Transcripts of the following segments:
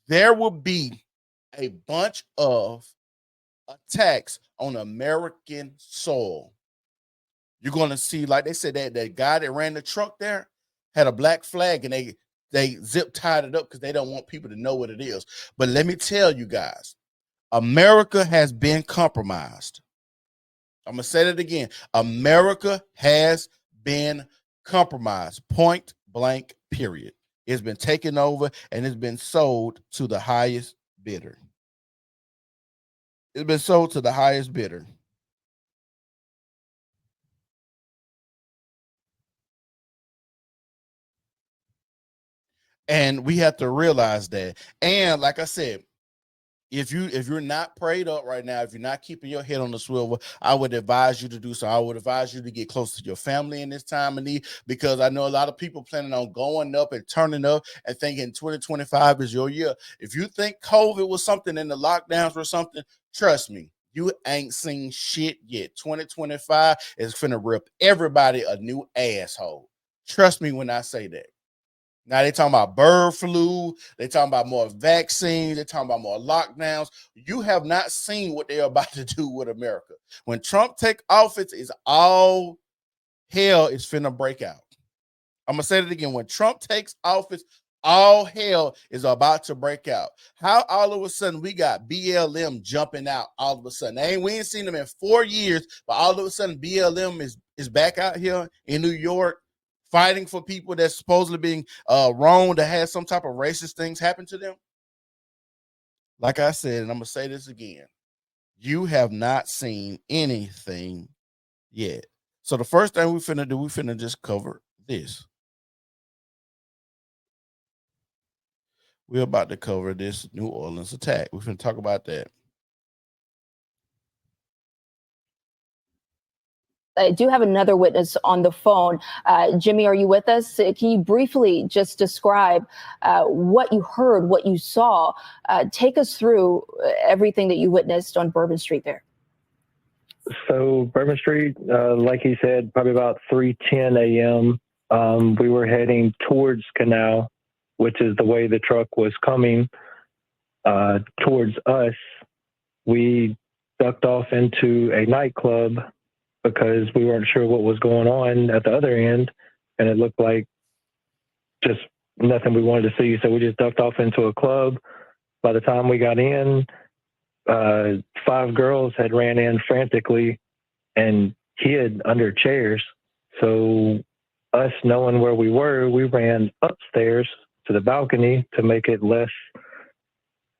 there will be a bunch of attacks on American soil. You're going to see, like they said, that guy that ran the truck there had a black flag, and they zip tied it up because they don't want people to know what it is. But let me tell you guys, America has been compromised. I'm going to say that again. America has been compromised. Point blank, period. It's been taken over and it's been sold to the highest bidder. It's been sold to the highest bidder. And we have to realize that. And like I said, if you're not prayed up right now, if you're not keeping your head on the swivel, I would advise you to do so. I would advise you to get close to your family in this time of need, because I know a lot of people planning on going up and turning up and thinking 2025 is your year. If you think COVID was something and the lockdowns were something, trust me, you ain't seen shit yet. 2025 is finna rip everybody a new asshole. Trust me when I say that. Now they talking about bird flu. They talking about more vaccines. They talking about more lockdowns. You have not seen what they're about to do with America. When Trump take office, is all hell is finna break out. I'm gonna say it again. When Trump takes office, all hell is about to break out. How all of a sudden we got BLM jumping out all of a sudden? We ain't seen them in 4 years, but all of a sudden BLM is back out here in New York, fighting for people that's supposedly being wronged, to have some type of racist things happen to them. Like I said, and I'm gonna say this again, you have not seen anything yet. So the first thing we finna do, we finna just cover this. We're about to cover this New Orleans attack. We're finna talk about that. I do have another witness on the phone. Jimmy, are you with us? Can you briefly just describe what you heard, what you saw? Take us through everything that you witnessed on Bourbon Street there. So Bourbon Street, like he said, probably about 3:10 a.m. We were heading towards Canal, which is the way the truck was coming towards us. We ducked off into a nightclub because we weren't sure what was going on at the other end, and it looked like just nothing we wanted to see. So we just ducked off into a club. By the time we got in, 5 girls had ran in frantically and hid under chairs. So us knowing where we were, we ran upstairs to the balcony to make it less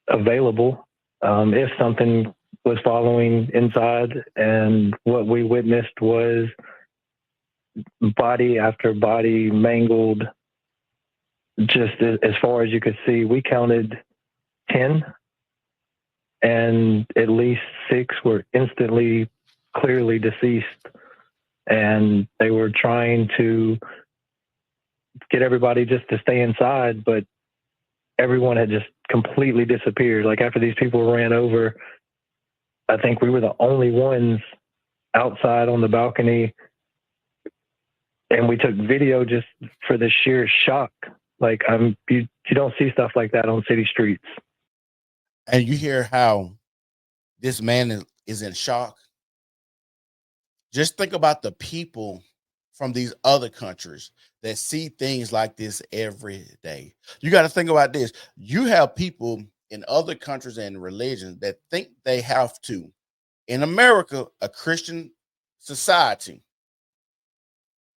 available if something was following inside. And what we witnessed was body after body mangled, just as far as you could see. We counted 10, and at least 6 were instantly clearly deceased, and they were trying to get everybody just to stay inside, but everyone had just completely disappeared. Like, after these people ran over, I think we were the only ones outside on the balcony, and we took video just for the sheer shock. Like, you don't see stuff like that on city streets. And you hear how this man is in shock. Just think about the people from these other countries that see things like this every day. You got to think about this. You have people in other countries and religions that think they have to. In America, a Christian society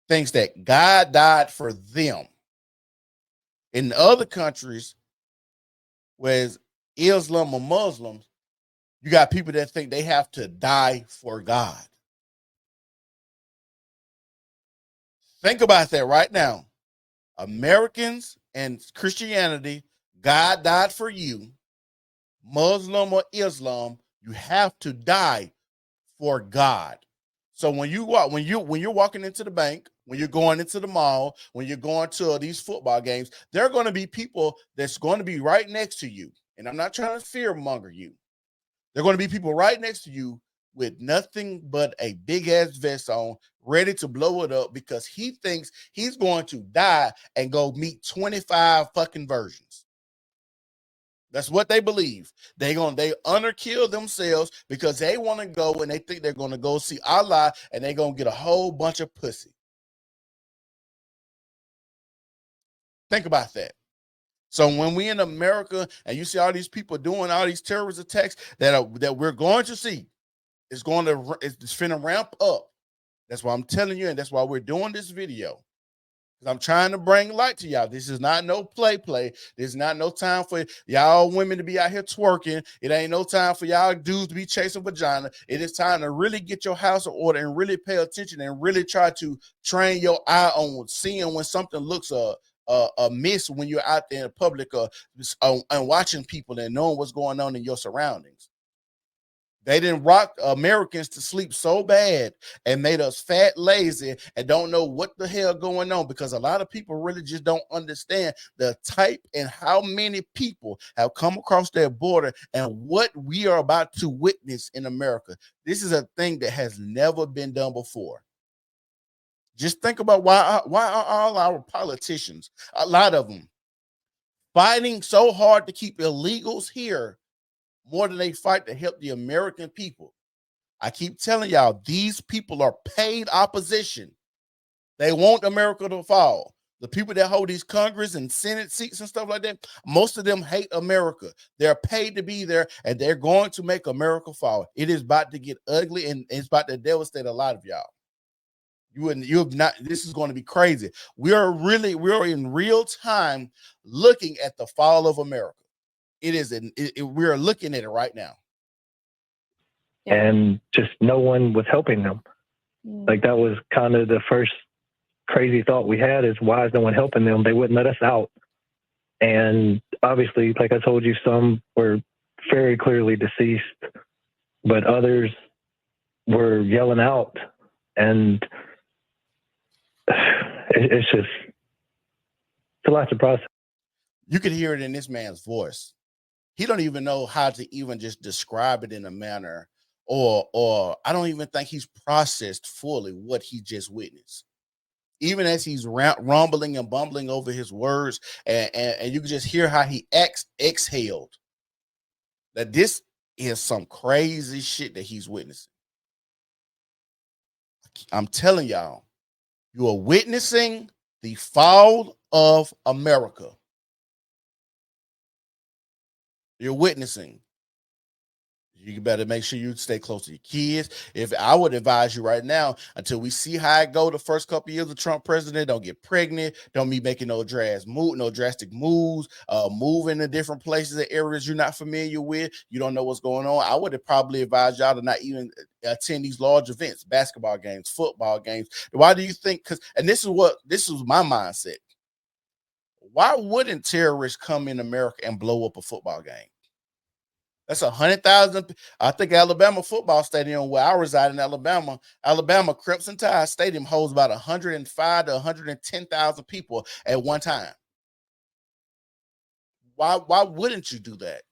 thinks that God died for them. In other countries, whereas Islam or Muslims, you got people that think they have to die for God. Think about that right now. Americans and Christianity, God died for you. Muslim or Islam, you have to die for God. So when you're walking into the bank, when you're going into the mall, when you're going to these football games, there are going to be people that's going to be right next to you. And I'm not trying to fear monger you. There are going to be people right next to you with nothing but a big ass vest on, ready to blow it up because he thinks he's going to die and go meet 25 fucking virgins. That's what they believe. They underkill themselves because they want to go and they think they're going to go see Allah and they're going to get a whole bunch of pussy. Think about that. So when we in America and you see all these people doing all these terrorist attacks that we're going to see, it's finna ramp up. That's why I'm telling you, and that's why we're doing this video. I'm trying to bring light to y'all. This is not no play. This is not no time for y'all women to be out here twerking. It ain't no time for y'all dudes to be chasing vagina. It is time to really get your house in order and really pay attention and really try to train your eye on seeing when something looks miss when you're out there in public and watching people and knowing what's going on in your surroundings. They didn't rock Americans to sleep so bad and made us fat, lazy, and don't know what the hell going on, because a lot of people really just don't understand the type and how many people have come across their border and what we are about to witness in America. This is a thing that has never been done before. Just think about why are all our politicians, a lot of them, fighting so hard to keep illegals here more than they fight to help the American people. I keep telling y'all, these people are paid opposition. They want America to fall. The people that hold these Congress and Senate seats and stuff like that, most of them hate America. They're paid to be there, and they're going to make America fall. It is about to get ugly, and it's about to devastate a lot of y'all. This is going to be crazy. We are in real time looking at the fall of America. We are looking at it right now. And just no one was helping them. Like, that was kind of the first crazy thought we had, is why is no one helping them? They wouldn't let us out. And obviously, like I told you, some were very clearly deceased, but others were yelling out. And it's a lot to process. You could hear it in this man's voice. He don't even know how to even just describe it in a manner, or I don't even think he's processed fully what he just witnessed. Even as he's rumbling and bumbling over his words, and you can just hear how he exhaled. That this is some crazy shit that he's witnessing. I'm telling y'all, you are witnessing the fall of America. You're witnessing. You better make sure you stay close to your kids. If I would advise you right now, until we see how it go the first couple of years of Trump president, don't get pregnant, don't be making no drastic moves, moving to different places and areas you're not familiar with. You don't know what's going on. I would have probably advised y'all to not even attend these large events, basketball games, football games. Why do you think? And this is my mindset. Why wouldn't terrorists come in America and blow up a football game? That's 100,000. I think Alabama football stadium, where I reside in Alabama Crimson Tide Stadium holds about 105 to 110,000 people at one time. Why wouldn't you do that?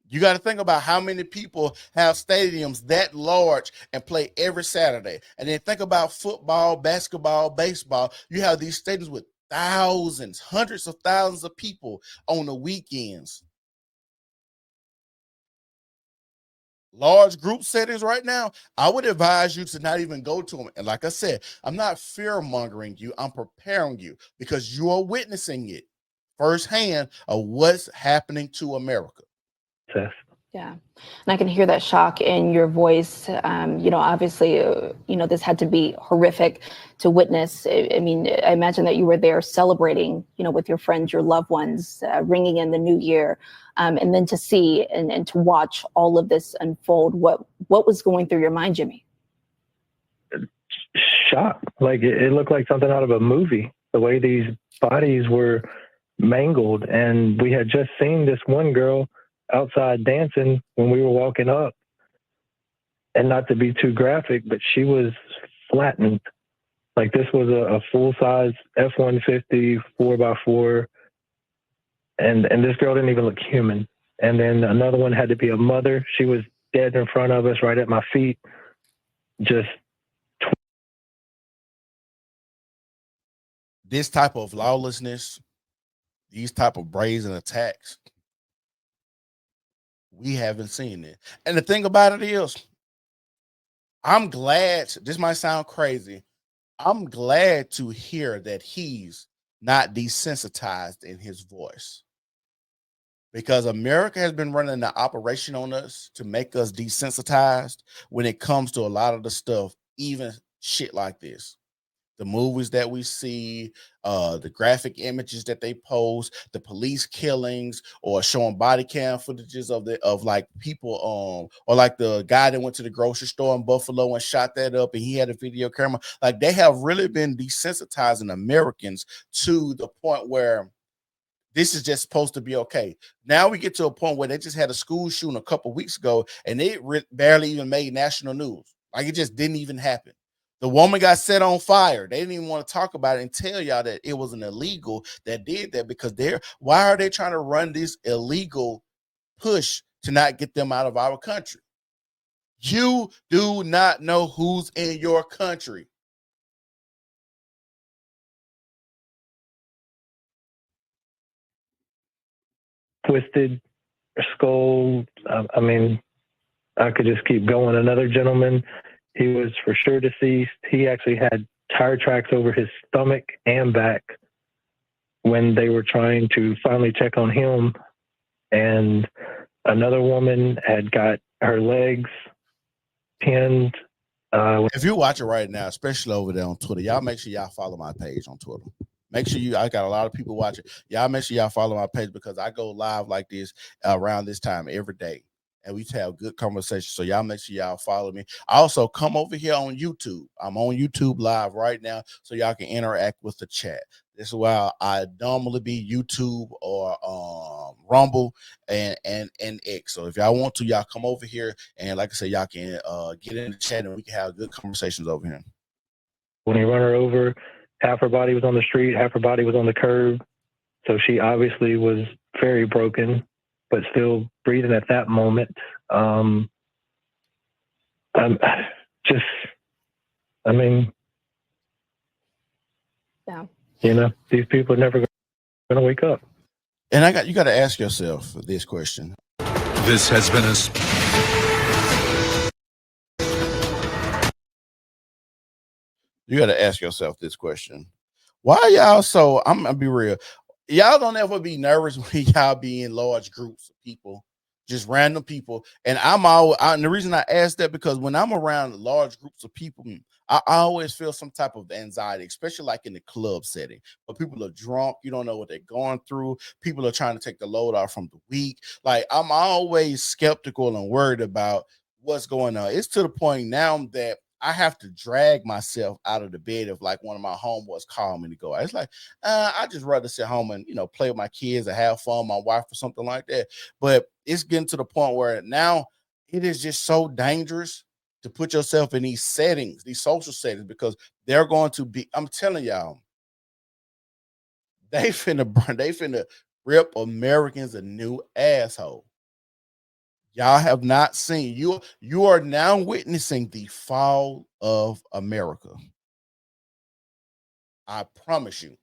You got to think about how many people have stadiums that large and play every Saturday. And then think about football, basketball, baseball. You have these stadiums with thousands, hundreds of thousands of people on the weekends. Large group settings right now, I would advise you to not even go to them. And like I said, I'm not fear mongering you. I'm preparing you, because you are witnessing it firsthand of what's happening to America. Yeah. And I can hear that shock in your voice. Obviously, this had to be horrific to witness. I mean, I imagine that you were there celebrating, with your friends, your loved ones, ringing in the new year. And then to see and to watch all of this unfold, what was going through your mind, Jimmy? Shock. Like, it looked like something out of a movie, the way these bodies were mangled. And we had just seen this one girl outside dancing when we were walking up, and not to be too graphic, but she was flattened. Like, this was a full-size F-150 4x4, and this girl didn't even look human. And then another one had to be a mother. She was dead in front of us, right at my feet. Just this type of lawlessness, these type of brazen attacks, we haven't seen it. And the thing about it is, I'm glad, this might sound crazy, I'm glad to hear that he's not desensitized in his voice, because America has been running the operation on us to make us desensitized when it comes to a lot of the stuff, even shit like this. The movies that we see, the graphic images that they post, the police killings, or showing body cam footages of like people, or like the guy that went to the grocery store in Buffalo and shot that up, and he had a video camera. Like, they have really been desensitizing Americans to the point where this is just supposed to be okay. Now we get to a point where they just had a school shooting a couple weeks ago, and it barely even made national news. Like, it just didn't even happen. The woman got set on fire. They didn't even want to talk about it and tell y'all that it was an illegal that did that, because why are they trying to run this illegal push to not get them out of our country? You do not know who's in your country. Twisted skull. I mean, I could just keep going. Another gentleman, he was for sure deceased. He actually had tire tracks over his stomach and back when they were trying to finally check on him. And another woman had got her legs pinned. If you're watching right now, especially over there on Twitter, y'all make sure y'all follow my page on Twitter. Make sure I got a lot of people watching. Y'all make sure y'all follow my page, because I go live like this around this time every day, and we have good conversations. So y'all make sure y'all follow me. Also, come over here on YouTube. I'm on YouTube live right now, so y'all can interact with the chat. This is why I normally be YouTube or Rumble and X. So if y'all want to, y'all come over here, and like I said, y'all can get in the chat, and we can have good conversations over here. When he run her over, half her body was on the street, half her body was on the curb. So she obviously was very broken, but still breathing at that moment. I'm just, I mean, yeah, you know, these people are never going to wake up. And you got to ask yourself this question. This has been You got to ask yourself this question. Why y'all so, I'm going to be real. Y'all don't ever be nervous when y'all be in large groups of people, just random people. And and the reason I ask that, because when I'm around large groups of people, I always feel some type of anxiety, especially like in the club setting, where people are drunk. You don't know what they're going through. People are trying to take the load off from the week. Like, I'm always skeptical and worried about what's going on. It's to the point now that I have to drag myself out of the bed if like one of my homeboys call me to go out. It's like, I just rather sit home and, play with my kids or have fun, my wife or something like that. But it's getting to the point where now it is just so dangerous to put yourself in these settings, these social settings, because they're going to be, I'm telling y'all, they finna rip Americans a new asshole. Y'all have not seen, you are now witnessing the fall of America. I promise you.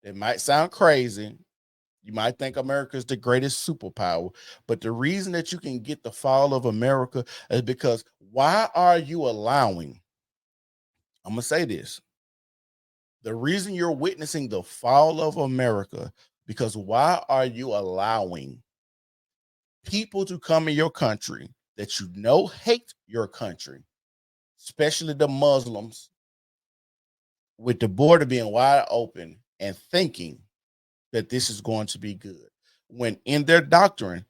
It might sound crazy. You might think America is the greatest superpower, but the reason that you can get the fall of America is because why are you allowing, I'm going to say this, the reason you're witnessing the fall of America, because why are you allowing people to come in your country that you know hate your country, especially the Muslims, with the border being wide open and thinking that this is going to be good, when in their doctrine,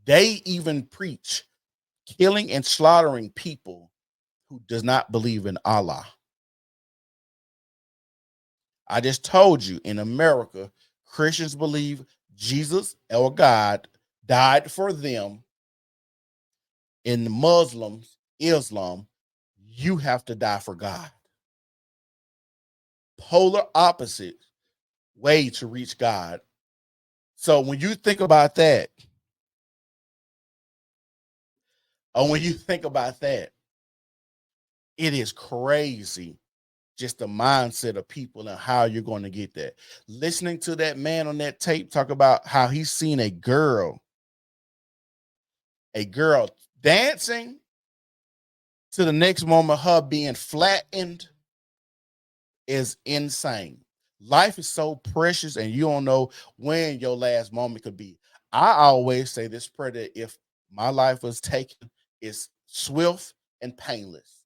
they even preach killing and slaughtering people who does not believe in Allah. I just told you, in America, Christians believe Jesus or God died for them. In the Muslims, Islam, you have to die for God. Polar opposite way to reach God. So when you think about that, it is crazy just the mindset of people and how you're going to get that. Listening to that man on that tape talk about how he's seen a girl dancing to the next moment, her being flattened, is insane. Life is so precious and you don't know when your last moment could be. I always say this prayer that if my life was taken, it's swift and painless.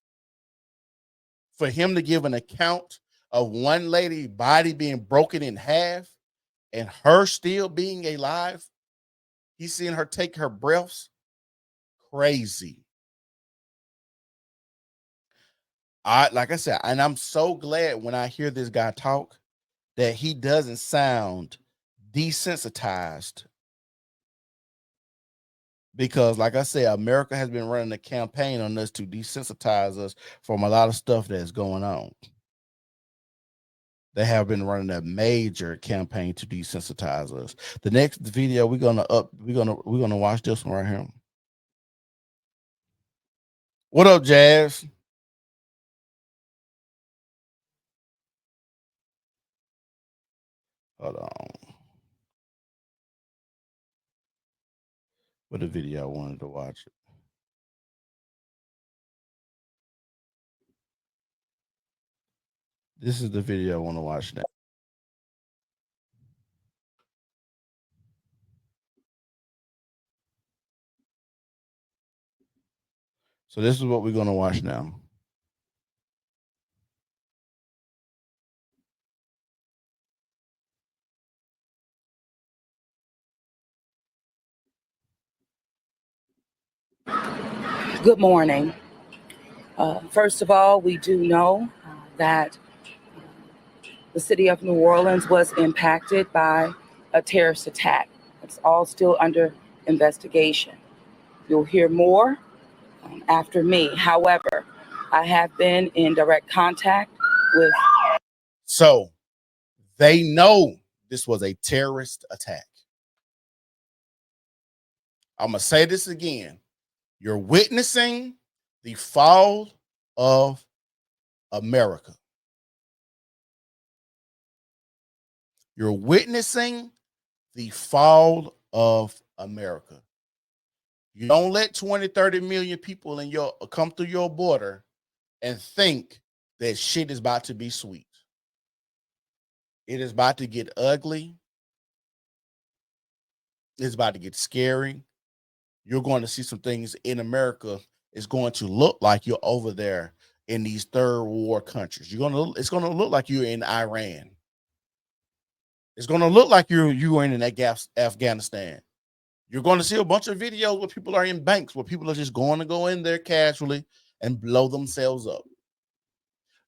For him to give an account of one lady body being broken in half and her still being alive, he's seeing her take her breaths. Crazy. Like I said, and I'm so glad when I hear this guy talk that he doesn't sound desensitized. Because, like I said, America has been running a campaign on us to desensitize us from a lot of stuff that's going on. They have been running a major campaign to desensitize us. The next video we're gonna watch this one right here. What up, Jazz? Hold on. What the video I wanted to watch it. This is the video I want to watch now. So this is what we're going to watch now. Good morning. First of all, we do know that the city of New Orleans was impacted by a terrorist attack. It's all still under investigation. You'll hear more after me. However, I have been in direct contact with. So they know this was a terrorist attack. I'm going to say this again. You're witnessing the fall of America. You're witnessing the fall of America. You don't let 20, 30 million people come through your border and think that shit is about to be sweet. It is about to get ugly. It's about to get scary. You're going to see some things in America. It's going to look like you're over there in these third world countries. It's going to look like you're in Iran. It's going to look like you are in Afghanistan. You're going to see a bunch of videos where people are in banks, where people are just going to go in there casually and blow themselves up.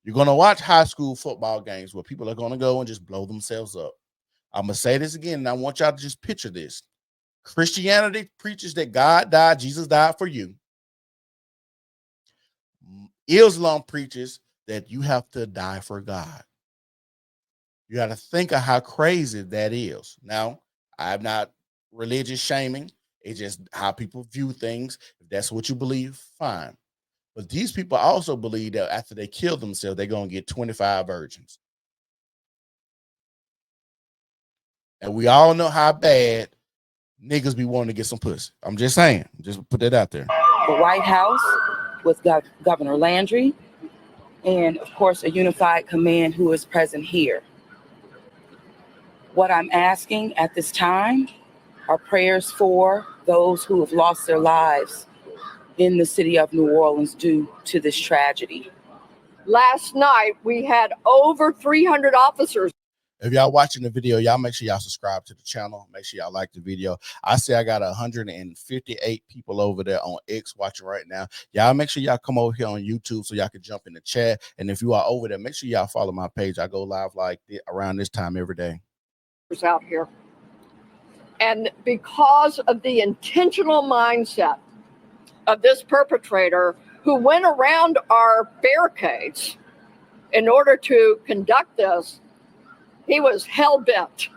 You're going to watch high school football games where people are going to go and just blow themselves up. I'm going to say this again, and I want y'all to just picture this. Christianity preaches that God died, Jesus died for you. Islam preaches that you have to die for God. You got to think of how crazy that is. Now, I'm not religious shaming. It's just how people view things. If that's what you believe, fine. But these people also believe that after they kill themselves, they're going to get 25 virgins. And we all know how bad niggas be wanting to get some pussy. I'm just saying. Just put that out there. The White House with Governor Landry and, of course, a unified command who is present here. What I'm asking at this time are prayers for those who have lost their lives in the city of New Orleans due to this tragedy. Last night, we had over 300 officers. If y'all watching the video, y'all make sure y'all subscribe to the channel. Make sure y'all like the video. I say I got 158 people over there on X watching right now. Y'all make sure y'all come over here on YouTube so y'all can jump in the chat. And if you are over there, make sure y'all follow my page. I go live like around this time every day. Out here. And because of the intentional mindset of this perpetrator who went around our barricades in order to conduct this, he was hell-bent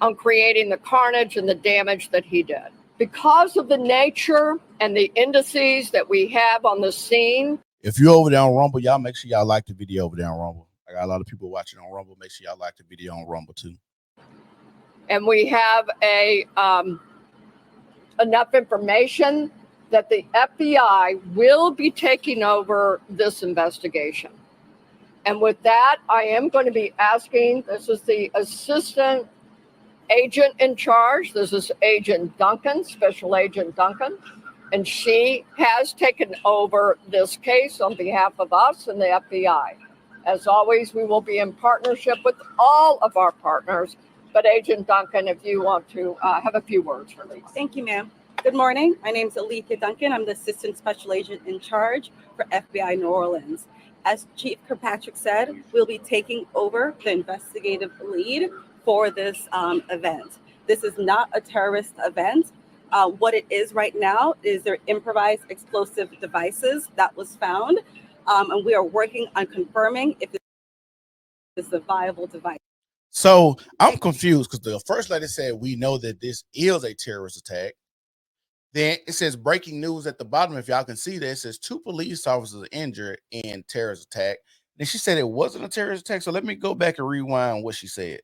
on creating the carnage and the damage that he did. Because of the nature and the indices that we have on the scene. If you're over there on Rumble, y'all make sure y'all like the video over there on Rumble. I got a lot of people watching on Rumble. Make sure y'all like the video on Rumble too. And we have enough information that the FBI will be taking over this investigation. And with that, I am going to be asking, this is the assistant agent in charge. This is Agent Duncan, Special Agent Duncan. And she has taken over this case on behalf of us and the FBI. As always, we will be in partnership with all of our partners. But Agent Duncan, if you want to have a few words for me. Thank you, ma'am. Good morning. My name is Alethea Duncan. I'm the Assistant Special Agent in charge for FBI New Orleans. As Chief Kirkpatrick said, we'll be taking over the investigative lead for this event. This is not a terrorist event. What it is right now is their improvised explosive devices that was found, and we are working on confirming if this is a viable device. So I'm confused because the first lady said we know that this is a terrorist attack. Then it says breaking news at the bottom. If y'all can see that, it says 2 police officers injured in terrorist attack. Then she said it wasn't a terrorist attack. So let me go back and rewind what she said.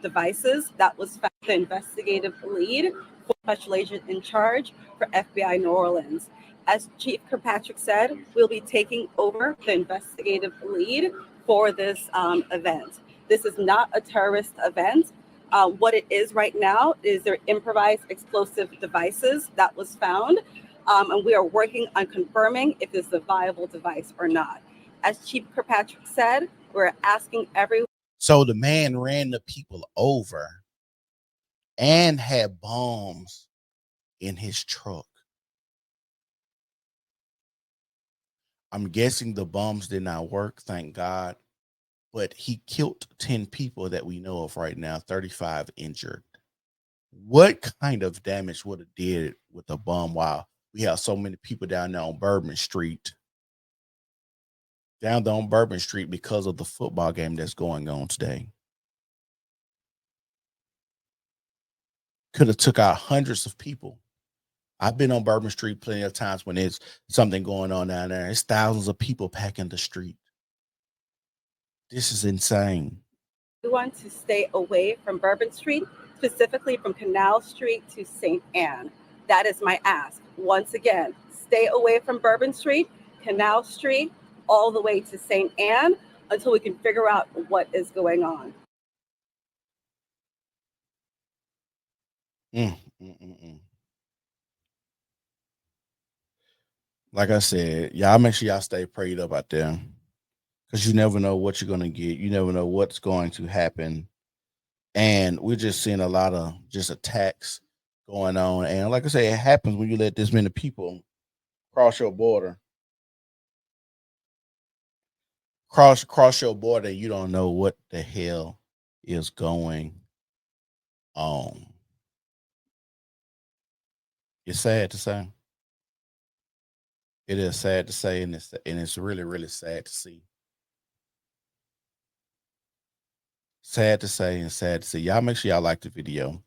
Devices that was found, the investigative lead for Special Agent in charge for FBI New Orleans. As Chief Kirkpatrick said, we'll be taking over the investigative lead for this event. This is not a terrorist event. What it is right now is their improvised explosive devices that was found, and we are working on confirming if this is a viable device or not. As Chief Kirkpatrick said, we're asking everyone. So the man ran the people over and had bombs in his truck. I'm guessing the bombs did not work, thank God. But he killed 10 people that we know of right now, 35 injured. What kind of damage would it did with a bomb while we have so many people down there on Bourbon Street? Down there on Bourbon Street because of the football game that's going on today. Could have took out hundreds of people. I've been on Bourbon Street plenty of times when there's something going on down there. It's thousands of people packing the street. This is insane. We want to stay away from Bourbon Street, specifically from Canal Street to St. Anne. That is my ask. Once again, stay away from Bourbon Street, Canal Street, all the way to St. Anne until we can figure out what is going on. Like I said, y'all make sure y'all stay prayed up out there. Because you never know what you're going to get. You never know what's going to happen. And we're just seeing a lot of just attacks going on. And like I say, it happens when you let this many people cross your border. Cross your border, you don't know what the hell is going on. It's sad to say. It is sad to say, and it's really, really sad to see. Sad to say and sad to see. Y'all make sure y'all like the video.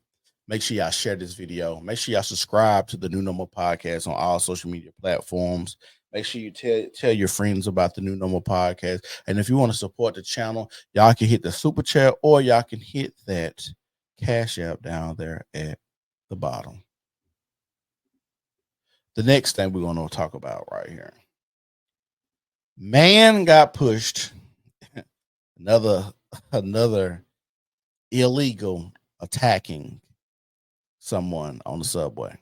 Make sure y'all share this video. Make sure y'all subscribe to the New Normal Podcast on all social media platforms. Make sure you tell your friends about the New Normal Podcast. And if you want to support the channel, y'all can hit the super chat or y'all can hit that Cash App down there at the bottom. The next thing we're going to talk about right here. Man got pushed. Another illegal attacking someone on the subway.